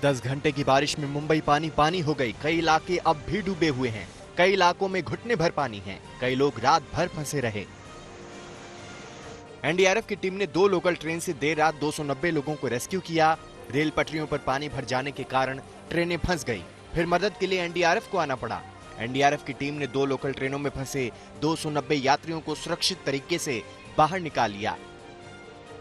10 घंटे की बारिश में मुंबई पानी पानी हो गई। कई इलाके अब भी डूबे हुए हैं। कई इलाकों में घुटने भर पानी है। कई लोग रात भर फंसे रहे। एनडीआरएफ की टीम ने 2 लोकल ट्रेन से देर रात 290 लोगों को रेस्क्यू किया। रेल पटरियों पर पानी भर जाने के कारण ट्रेनें फंस गई। फिर मदद के लिए एनडीआरएफ को आना पड़ा। एनडीआरएफ की टीम ने 2 लोकल ट्रेनों में फंसे 290 यात्रियों को सुरक्षित तरीके से बाहर निकाल लिया।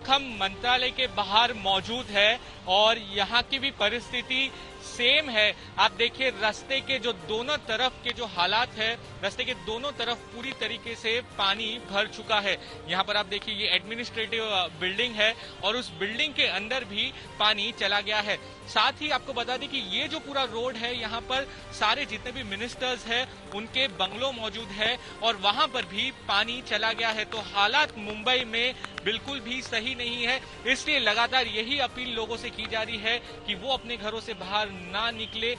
हम मंत्रालय के बाहर मौजूद है और यहाँ की भी परिस्थिति सेम है। आप देखिए रास्ते के जो दोनों तरफ के जो हालात है, रास्ते के दोनों तरफ पूरी तरीके से पानी भर चुका है। यहाँ पर आप देखिए ये एडमिनिस्ट्रेटिव बिल्डिंग है और उस बिल्डिंग के अंदर भी पानी चला गया है। साथ ही आपको बता दें कि ये जो पूरा रोड है, यहाँ पर सारे जितने भी मिनिस्टर्स हैं उनके बंगलो मौजूद है और वहां पर भी पानी चला गया है। तो हालात मुंबई में बिल्कुल भी सही नहीं है, इसलिए लगातार यही अपील लोगों से की जा रही है कि वो अपने घरों से बाहर ना निकले।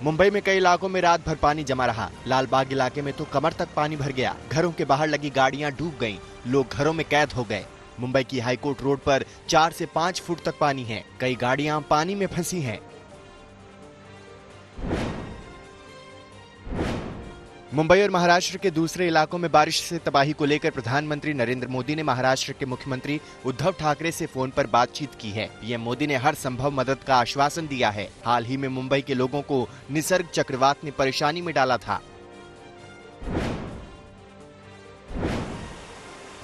मुंबई में कई इलाकों में रात भर पानी जमा रहा। लालबाग इलाके में तो कमर तक पानी भर गया। घरों के बाहर लगी गाड़ियां डूब गईं। लोग घरों में कैद हो गए। मुंबई की हाईकोर्ट रोड पर 4 से 5 फुट तक पानी है। कई गाड़ियां पानी में फंसी हैं। मुंबई और महाराष्ट्र के दूसरे इलाकों में बारिश से तबाही को लेकर प्रधानमंत्री नरेंद्र मोदी ने महाराष्ट्र के मुख्यमंत्री उद्धव ठाकरे से फोन पर बातचीत की है। पीएम मोदी ने हर संभव मदद का आश्वासन दिया है। हाल ही में मुंबई के लोगों को निसर्ग चक्रवात ने परेशानी में डाला था।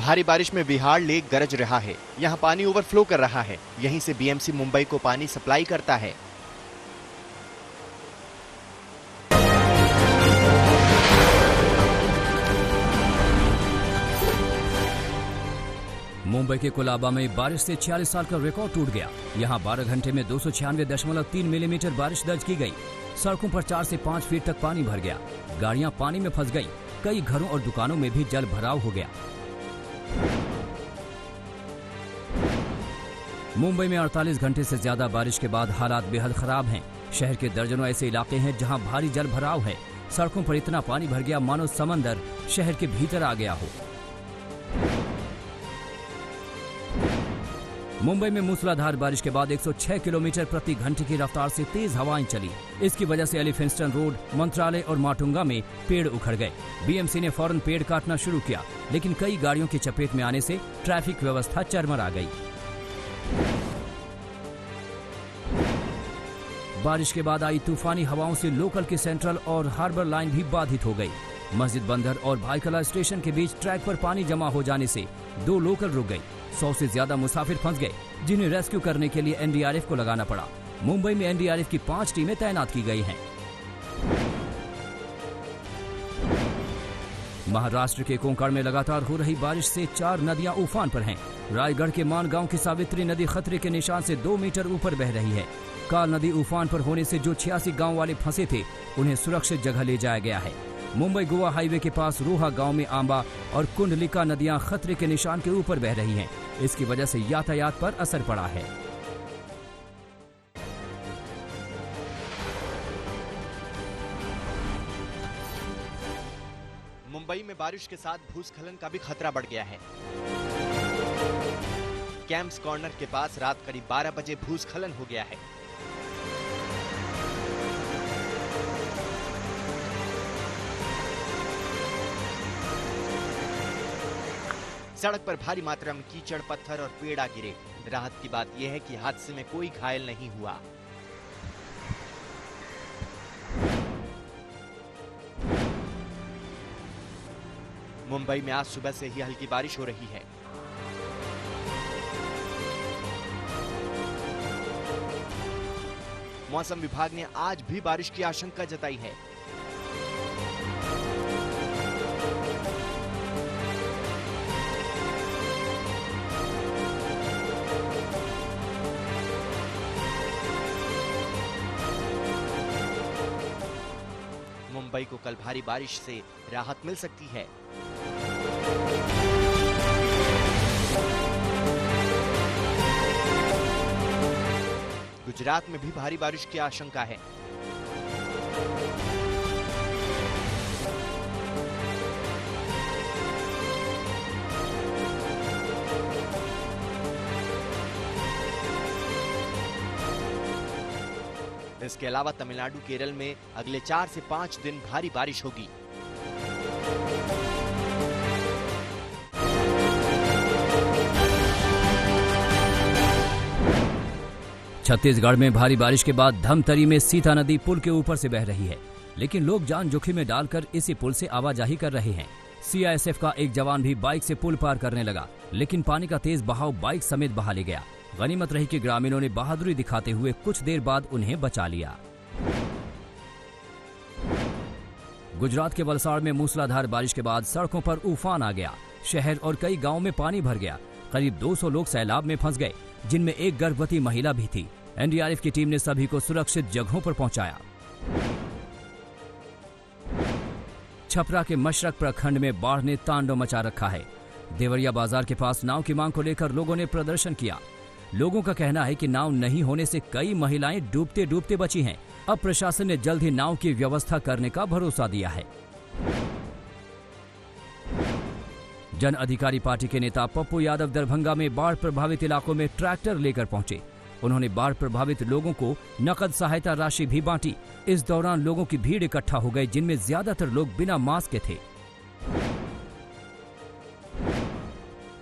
भारी बारिश में विहार लेक गरज रहा है। यहाँ पानी ओवरफ्लो कर रहा है। यहीं से बीएमसी मुंबई को पानी सप्लाई करता है। मुंबई के कोलाबा में बारिश से 46 साल का रिकॉर्ड टूट गया। यहां 12 घंटे में 296.3 मिलीमीटर बारिश दर्ज की गई। सड़कों पर 4 से 5 फीट तक पानी भर गया। गाड़ियां पानी में फंस गई। कई घरों और दुकानों में भी जल भराव हो गया। मुंबई में 48 घंटे से ज्यादा बारिश के बाद हालात बेहद खराब हैं। शहर के दर्जनों ऐसे इलाके हैं जहां भारी जल भराव है। सड़कों पर इतना पानी भर गया मानो समंदर शहर के भीतर आ गया हो। मुंबई में मूसलाधार बारिश के बाद 106 किलोमीटर प्रति घंटे की रफ्तार से तेज हवाएं चली। इसकी वजह से एलिफिंस्टन रोड, मंत्रालय और माटुंगा में पेड़ उखड़ गए। बीएमसी ने फौरन पेड़ काटना शुरू किया, लेकिन कई गाड़ियों की चपेट में आने से ट्रैफिक व्यवस्था चरमरा गई। बारिश के बाद आई तूफानी हवाओं से लोकल की सेंट्रल और हार्बर लाइन भी बाधित हो गई। मस्जिद बंदर और भाईकला स्टेशन के बीच ट्रैक पर पानी जमा हो जाने से 2 लोकल रुक गई। 100 से ज्यादा मुसाफिर फंस गए, जिन्हें रेस्क्यू करने के लिए एनडीआरएफ को लगाना पड़ा। मुंबई में एनडीआरएफ की 5 टीमें तैनात की गई हैं। महाराष्ट्र के कोंकण में लगातार हो रही बारिश से 4 नदियां उफान पर हैं। रायगढ़ के मानगांव की सावित्री नदी खतरे के निशान से 2 मीटर ऊपर बह रही है। काल नदी उफान पर होने से जो 86 गांव वाले फंसे थे, उन्हें सुरक्षित जगह ले जाया गया है। मुंबई गोवा हाईवे के पास रोहा गांव में आंबा और कुंडलिका नदियां खतरे के निशान के ऊपर बह रही हैं। इसकी वजह से यातायात पर असर पड़ा है। मुंबई में बारिश के साथ भूस्खलन का भी खतरा बढ़ गया है। कैंप्स कॉर्नर के पास रात करीब 12 बजे भूस्खलन हो गया है। सड़क पर भारी मात्रा में कीचड़, पत्थर और पेड़ आ गिरे। राहत की बात यह है कि हादसे में कोई घायल नहीं हुआ। मुंबई में आज सुबह से ही हल्की बारिश हो रही है। मौसम विभाग ने आज भी बारिश की आशंका जताई है। मुंबई को कल भारी बारिश से राहत मिल सकती है। गुजरात में भी भारी बारिश की आशंका है। इसके अलावा तमिलनाडु, केरल में अगले 4 से 5 दिन भारी बारिश होगी। छत्तीसगढ़ में भारी बारिश के बाद धमतरी में सीता नदी पुल के ऊपर से बह रही है, लेकिन लोग जान जोखिम में डालकर इसी पुल से आवाजाही कर रहे हैं। सीआईएसएफ का एक जवान भी बाइक से पुल पार करने लगा, लेकिन पानी का तेज बहाव बाइक समेत बहा ले गया। गनीमत रही कि ग्रामीणों ने बहादुरी दिखाते हुए कुछ देर बाद उन्हें बचा लिया। गुजरात के वलसाड़ में मूसलाधार बारिश के बाद सड़कों पर उफान आ गया। शहर और कई गांवों में पानी भर गया। करीब 200 लोग सैलाब में फंस गए, जिनमें एक गर्भवती महिला भी थी। एनडीआरएफ की टीम ने सभी को सुरक्षित जगहों पर पहुंचाया। छपरा के मशरक प्रखंड में बाढ़ ने तांडव मचा रखा है। देवरिया बाजार के पास नाव की मांग को लेकर लोगों ने प्रदर्शन किया। लोगों का कहना है कि नाव नहीं होने से कई महिलाएं डूबते डूबते बची हैं। अब प्रशासन ने जल्द ही नाव की व्यवस्था करने का भरोसा दिया है। जन अधिकारी पार्टी के नेता पप्पू यादव दरभंगा में बाढ़ प्रभावित इलाकों में ट्रैक्टर लेकर पहुंचे। उन्होंने बाढ़ प्रभावित लोगों को नकद सहायता राशि भी बांटी। इस दौरान लोगों की भीड़ इकट्ठा हो गई, जिनमें ज्यादातर लोग बिना मास्क के थे।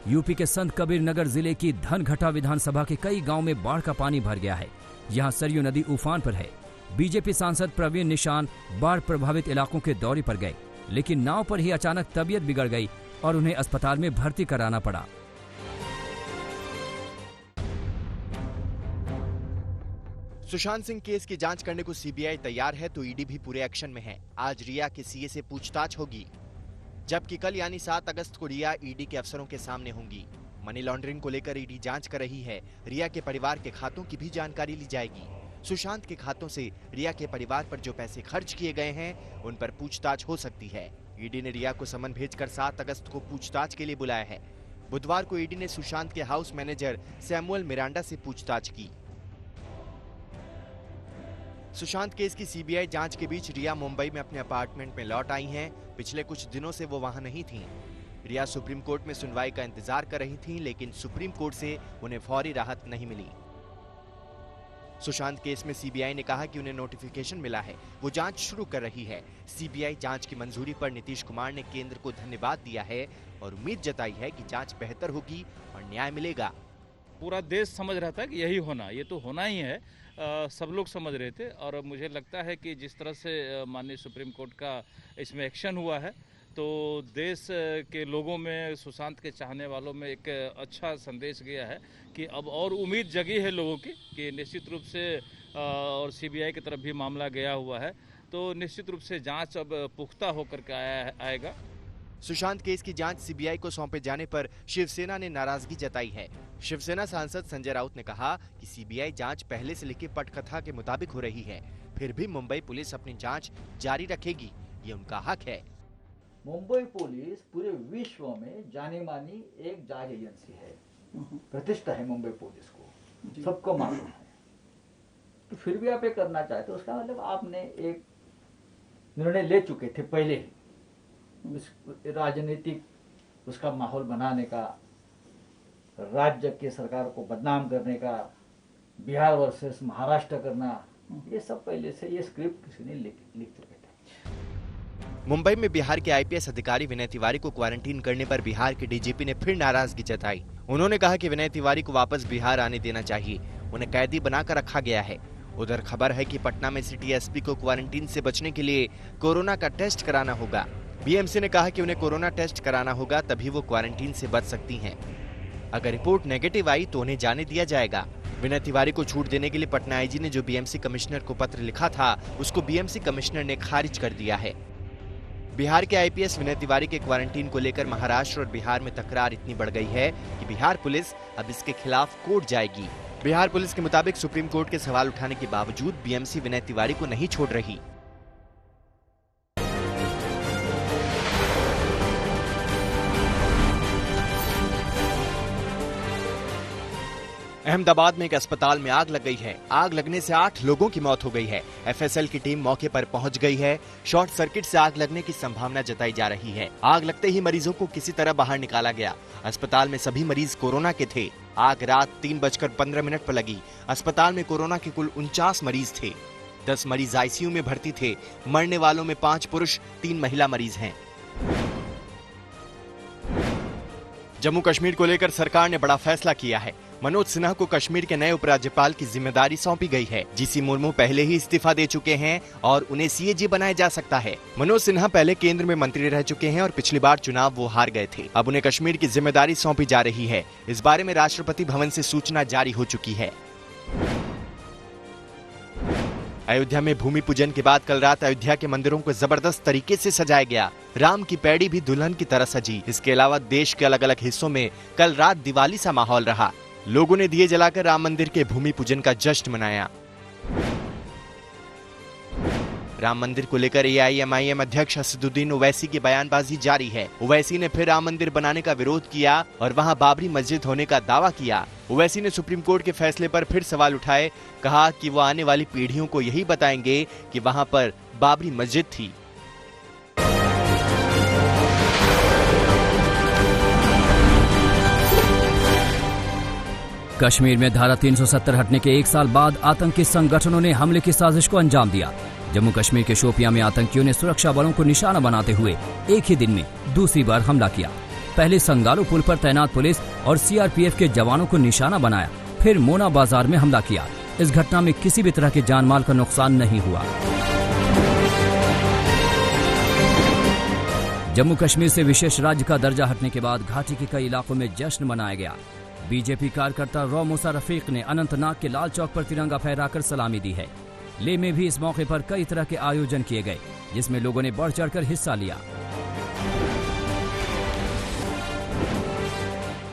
यूपी के संत कबीर नगर जिले की धनघटा विधानसभा के कई गांव में बाढ़ का पानी भर गया है। यहां सरयू नदी उफान पर है। बीजेपी सांसद प्रवीण निशान बाढ़ प्रभावित इलाकों के दौरे पर गए, लेकिन नाव पर ही अचानक तबीयत बिगड़ गई और उन्हें अस्पताल में भर्ती कराना पड़ा। सुशांत सिंह केस की जांच करने को सीबीआई तैयार है तो ईडी भी पूरे एक्शन में है। आज रिया के सीए से पूछताछ होगी, जबकि कल यानी 7 अगस्त को रिया ईडी के अफसरों के सामने होंगी। मनी लॉन्ड्रिंग को लेकर ईडी जांच कर रही है। रिया के परिवार के खातों की भी जानकारी ली जाएगी। सुशांत के खातों से रिया के परिवार पर जो पैसे खर्च किए गए हैं, उन पर पूछताछ हो सकती है। ईडी ने रिया को समन भेजकर 7 अगस्त को पूछताछ के लिए बुलाया है। बुधवार को ईडी ने सुशांत के हाउस मैनेजर सैमुअल मिरांडा से पूछताछ की। सुशांत केस की सीबीआई जांच के बीच रिया मुंबई में अपने अपार्टमेंट में लौट आई हैं। पिछले कुछ दिनों से वो वहां नहीं थीं। रिया सुप्रीम कोर्ट में सुनवाई का इंतजार कर रही थीं, लेकिन सुप्रीम कोर्ट से उन्हें फौरी राहत नहीं मिली। सुशांत केस में सीबीआई ने कहा कि उन्हें नोटिफिकेशन मिला है, वो जांच शुरू कर रही है। सीबीआई जांच की मंजूरी पर नीतीश कुमार ने केंद्र को धन्यवाद दिया है और उम्मीद जताई है कि जांच बेहतर होगी और न्याय मिलेगा। पूरा देश समझ रहा था कि यही होना, ये तो होना ही है। सब लोग समझ रहे थे और मुझे लगता है कि जिस तरह से माननीय सुप्रीम कोर्ट का इसमें एक्शन हुआ है, तो देश के लोगों में, सुशांत के चाहने वालों में एक अच्छा संदेश गया है कि अब और उम्मीद जगी है लोगों की कि निश्चित रूप से और सीबीआई की तरफ भी मामला गया हुआ है, तो निश्चित रूप से जांच अब पुख्ता होकर के आएगा। सुशांत केस की जांच सीबीआई को सौंपे जाने पर शिवसेना ने नाराजगी जताई है। शिवसेना सांसद संजय राउत ने कहा कि सीबीआई जांच पहले से लिखी पटकथा के मुताबिक हो रही है, फिर भी मुंबई पुलिस अपनी जांच जारी रखेगी, ये उनका हक है। मुंबई पुलिस पूरे विश्व में जानी मानी एक जांच एजेंसी है, प्रतिष्ठा है मुंबई पुलिस को, सबको मालूम है। तो फिर भी आप ये करना चाहते, उसका मतलब आपने एक निर्णय ले चुके थे पहले ही, राजनीतिक उसका माहौल बनाने का, राज्य की सरकार को बदनाम करने का, बिहार वर्सेस महाराष्ट्र करना, ये सब पहले से ये स्क्रिप्ट किसी ने लिख चुके थे। मुंबई में बिहार के आईपीएस अधिकारी विनय तिवारी को क्वारंटीन करने पर बिहार के डीजीपी ने फिर नाराजगी जताई। उन्होंने कहा कि विनय तिवारी को वापस बिहार आने देना चाहिए, उन्हें कैदी बनाकर रखा गया है। उधर खबर है कि पटना में सिटी एसपी को क्वारंटीन से बचने के लिए कोरोना का टेस्ट कराना होगा। बीएमसी ने कहा कि उन्हें कोरोना टेस्ट कराना होगा, तभी वो क्वारंटीन से बच सकती हैं। अगर रिपोर्ट नेगेटिव आई तो उन्हें जाने दिया जाएगा। विनय तिवारी को छूट देने के लिए पटना आईजी ने जो बीएमसी कमिश्नर को पत्र लिखा था, उसको बीएमसी कमिश्नर ने खारिज कर दिया है। बिहार के आईपीएस विनय तिवारी के क्वारंटीन को लेकर महाराष्ट्र और बिहार में तकरार इतनी बढ़ गई है कि बिहार पुलिस अब इसके खिलाफ कोर्ट जाएगी। बिहार पुलिस के मुताबिक सुप्रीम कोर्ट के सवाल उठाने के बावजूद बीएमसी विनय तिवारी को नहीं छोड़ रही। अहमदाबाद में एक अस्पताल में आग लग गई है। आग लगने से 8 लोगों की मौत हो गई है। एफएसएल की टीम मौके पर पहुंच गई है। शॉर्ट सर्किट से आग लगने की संभावना जताई जा रही है। आग लगते ही मरीजों को किसी तरह बाहर निकाला गया। अस्पताल में सभी मरीज कोरोना के थे। आग रात 3:15 पर लगी। अस्पताल में कोरोना के कुल 49 मरीज थे। 10 मरीज आईसीयू में भर्ती थे। मरने वालों में 5 पुरुष 3 महिला मरीज हैं। जम्मू कश्मीर को लेकर सरकार ने बड़ा फैसला किया है। मनोज सिन्हा को कश्मीर के नए उपराज्यपाल की जिम्मेदारी सौंपी गई है। जीसी मुर्मू पहले ही इस्तीफा दे चुके हैं और उन्हें सीएजी बनाया जा सकता है। मनोज सिन्हा पहले केंद्र में मंत्री रह चुके हैं और पिछली बार चुनाव वो हार गए थे। अब उन्हें कश्मीर की जिम्मेदारी सौंपी जा रही है। इस बारे में राष्ट्रपति भवन से सूचना जारी हो चुकी है। अयोध्या में भूमि पूजन के बाद कल रात अयोध्या के मंदिरों को जबरदस्त तरीके से सजाया गया। राम की पैड़ी भी दुल्हन की तरह सजी। इसके अलावा देश के अलग अलग हिस्सों में कल रात दिवाली सा माहौल रहा। लोगों ने दिए जलाकर राम मंदिर के भूमि पूजन का जश्न मनाया। राम मंदिर को लेकर एआईएमआईएम अध्यक्ष असदुद्दीन ओवैसी की बयानबाजी जारी है। ओवैसी ने फिर राम मंदिर बनाने का विरोध किया और वहां बाबरी मस्जिद होने का दावा किया। ओवैसी ने सुप्रीम कोर्ट के फैसले पर फिर सवाल उठाए। कहा कि वो आने वाली पीढ़ियों को यही बताएंगे कि वहां पर बाबरी मस्जिद थी। कश्मीर में धारा 370 हटने के 1 साल बाद आतंकी संगठनों ने हमले की साजिश को अंजाम दिया। जम्मू कश्मीर के शोपियां में आतंकियों ने सुरक्षा बलों को निशाना बनाते हुए एक ही दिन में दूसरी बार हमला किया। पहले संगालो पुल पर तैनात पुलिस और सीआरपीएफ के जवानों को निशाना बनाया, फिर मोना बाजार में हमला किया। इस घटना में किसी भी तरह के जानमाल का नुकसान नहीं हुआ। जम्मू कश्मीर से विशेष राज्य का दर्जा हटने के बाद घाटी के कई इलाकों में जश्न मनाया गया। बीजेपी कार्यकर्ता रौ मूसा रफीक ने अनंतनाग के लाल चौक पर तिरंगा फहराकर सलामी दी है। लेह में भी इस मौके पर कई तरह के आयोजन किए गए, जिसमें लोगों ने बढ़ चढ़कर हिस्सा लिया।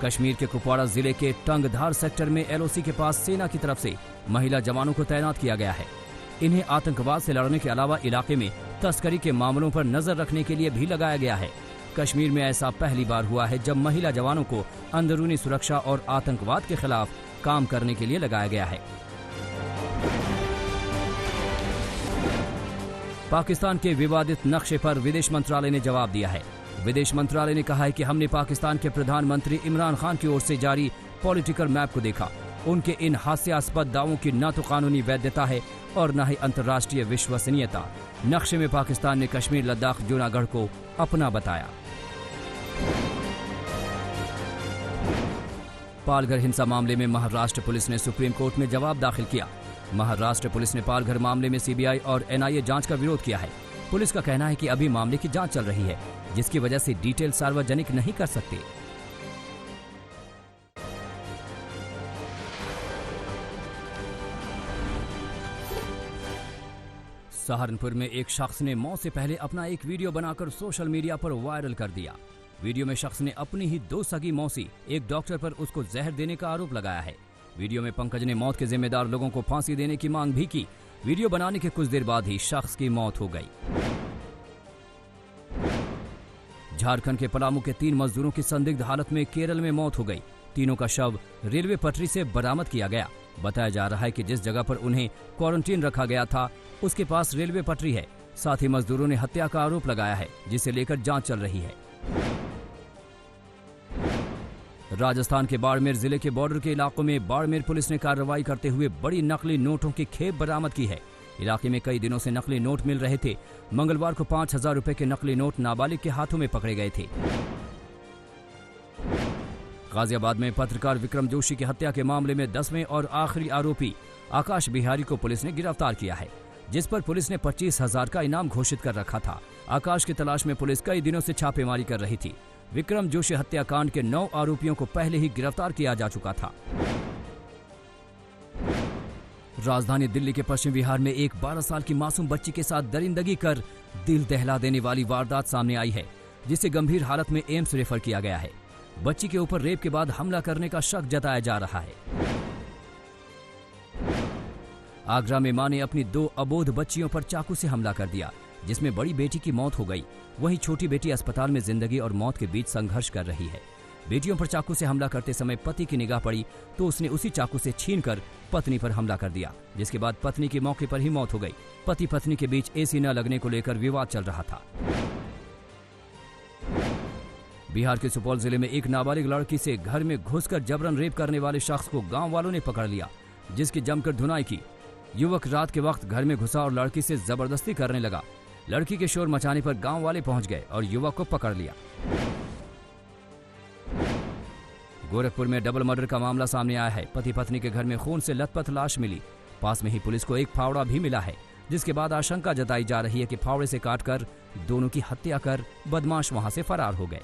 कश्मीर के कुपवाड़ा जिले के टंगधार सेक्टर में एलओसी के पास सेना की तरफ से महिला जवानों को तैनात किया गया है। इन्हें आतंकवाद से लड़ने के अलावा इलाके में तस्करी के मामलों पर नजर रखने के लिए भी लगाया गया है। कश्मीर में ऐसा पहली बार हुआ है जब महिला जवानों को अंदरूनी सुरक्षा और आतंकवाद के खिलाफ काम करने के लिए लगाया गया है। पाकिस्तान के विवादित नक्शे पर विदेश मंत्रालय ने जवाब दिया है। विदेश मंत्रालय ने कहा है कि हमने पाकिस्तान के प्रधानमंत्री इमरान खान की ओर से जारी पॉलिटिकल मैप को देखा। उनके इन हास्यास्पद दावों की न तो कानूनी वैधता है और न ही अंतर्राष्ट्रीय विश्वसनीयता। नक्शे में पाकिस्तान ने कश्मीर, लद्दाख, जूनागढ़ को अपना बताया। पालघर हिंसा मामले में महाराष्ट्र पुलिस ने सुप्रीम कोर्ट में जवाब दाखिल किया। महाराष्ट्र पुलिस ने पालघर मामले में सीबीआई और एनआईए जांच का विरोध किया है। पुलिस का कहना है कि अभी मामले की जांच चल रही है, जिसकी वजह से डिटेल सार्वजनिक नहीं कर सकते। सहारनपुर में एक शख्स ने मौत से पहले अपना एक वीडियो बनाकर सोशल मीडिया पर वायरल कर दिया। वीडियो में शख्स ने अपनी ही 2 सगी मौसी, एक डॉक्टर पर उसको जहर देने का आरोप लगाया है। वीडियो में पंकज ने मौत के जिम्मेदार लोगों को फांसी देने की मांग भी की। वीडियो बनाने के कुछ देर बाद ही शख्स की मौत हो गई। झारखंड के पलामू के 3 मजदूरों की संदिग्ध हालत में केरल में मौत हो गई। तीनों का शव रेलवे पटरी से बरामद किया गया। बताया जा रहा है कि जिस जगह पर उन्हें क्वारंटीन रखा गया था उसके पास रेलवे पटरी है। साथ ही मजदूरों ने हत्या का आरोप लगाया है, जिसे लेकर जांच चल रही है। राजस्थान के बाड़मेर जिले के बॉर्डर के इलाकों में बाड़मेर पुलिस ने कार्रवाई करते हुए बड़ी नकली नोटों की खेप बरामद की है। इलाके में कई दिनों से नकली नोट मिल रहे थे। मंगलवार को 5,000 रुपए के नकली नोट नाबालिग के हाथों में पकड़े गए थे। गाजियाबाद में पत्रकार विक्रम जोशी की हत्या के मामले में 10वें और आखिरी आरोपी आकाश बिहारी को पुलिस ने गिरफ्तार किया है, जिस पर पुलिस ने 25,000 का इनाम घोषित कर रखा था। आकाश की तलाश में पुलिस कई दिनों से छापेमारी कर रही थी। विक्रम जोशी हत्याकांड के 9 आरोपियों को पहले ही गिरफ्तार किया जा चुका था। राजधानी दिल्ली के पश्चिम विहार में एक 12 साल की मासूम बच्ची के साथ दरिंदगी कर दिल दहला देने वाली वारदात सामने आई है, जिसे गंभीर हालत में एम्स रेफर किया गया है। बच्ची के ऊपर रेप के बाद हमला करने का शक जताया जा रहा है। आगरा में मां ने अपनी 2 अबोध बच्चियों पर चाकू से हमला कर दिया, जिसमें बड़ी बेटी की मौत हो गई। वहीं छोटी बेटी अस्पताल में जिंदगी और मौत के बीच संघर्ष कर रही है। बेटियों पर चाकू से हमला करते समय पति की निगाह पड़ी तो उसने उसी चाकू से छीनकर पत्नी पर हमला कर दिया, जिसके बाद पत्नी की मौके पर ही मौत हो गई। पति पत्नी के बीच एसी न लगने को लेकर विवाद चल रहा था। बिहार के सुपौल जिले में एक नाबालिग लड़की से घर में घुसकर जबरन रेप करने वाले शख्स को गांव वालों ने पकड़ लिया, जिसकी जमकर धुनाई की। युवक रात के वक्त घर में घुसा और लड़की से जबरदस्ती करने लगा। लड़की के शोर मचाने पर गांव वाले पहुंच गए और युवक को पकड़ लिया। गोरखपुर में डबल मर्डर का मामला सामने आया है। पति पत्नी के घर में खून से लथपथ लाश मिली। पास में ही पुलिस को एक फावड़ा भी मिला है, जिसके बाद आशंका जताई जा रही है कि फावड़े से काटकर दोनों की हत्या कर बदमाश वहां से फरार हो गए।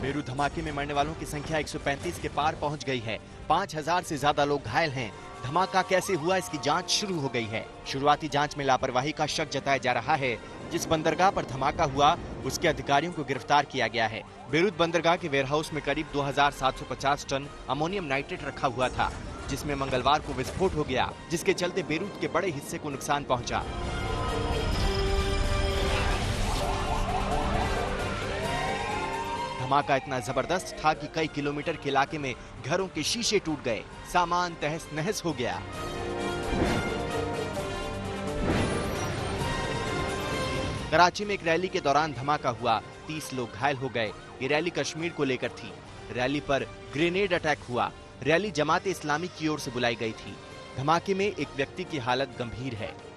बेरू धमाके में मरने वालों की संख्या 135 के पार पहुंच गई है। 5000 से ज्यादा लोग घायल हैं। धमाका कैसे हुआ, इसकी जांच शुरू हो गई है। शुरुआती जांच में लापरवाही का शक जताया जा रहा है। जिस बंदरगाह पर धमाका हुआ उसके अधिकारियों को गिरफ्तार किया गया है। बेरूत बंदरगाह के वेयरहाउस में करीब 2750 टन अमोनियम नाइट्रेट रखा हुआ था, जिसमें मंगलवार को विस्फोट हो गया, जिसके चलते बेरूत के बड़े हिस्से को नुकसान पहुंचा। धमाका इतना जबरदस्त था कि कई किलोमीटर के इलाके में घरों के शीशे टूट गए, सामान तहस नहस हो गया। कराची में एक रैली के दौरान धमाका हुआ, 30 लोग घायल हो गए। ये रैली कश्मीर को लेकर थी। रैली पर ग्रेनेड अटैक हुआ। रैली जमात इस्लामी की ओर से बुलाई गई थी। धमाके में एक व्यक्ति की हालत गंभीर है।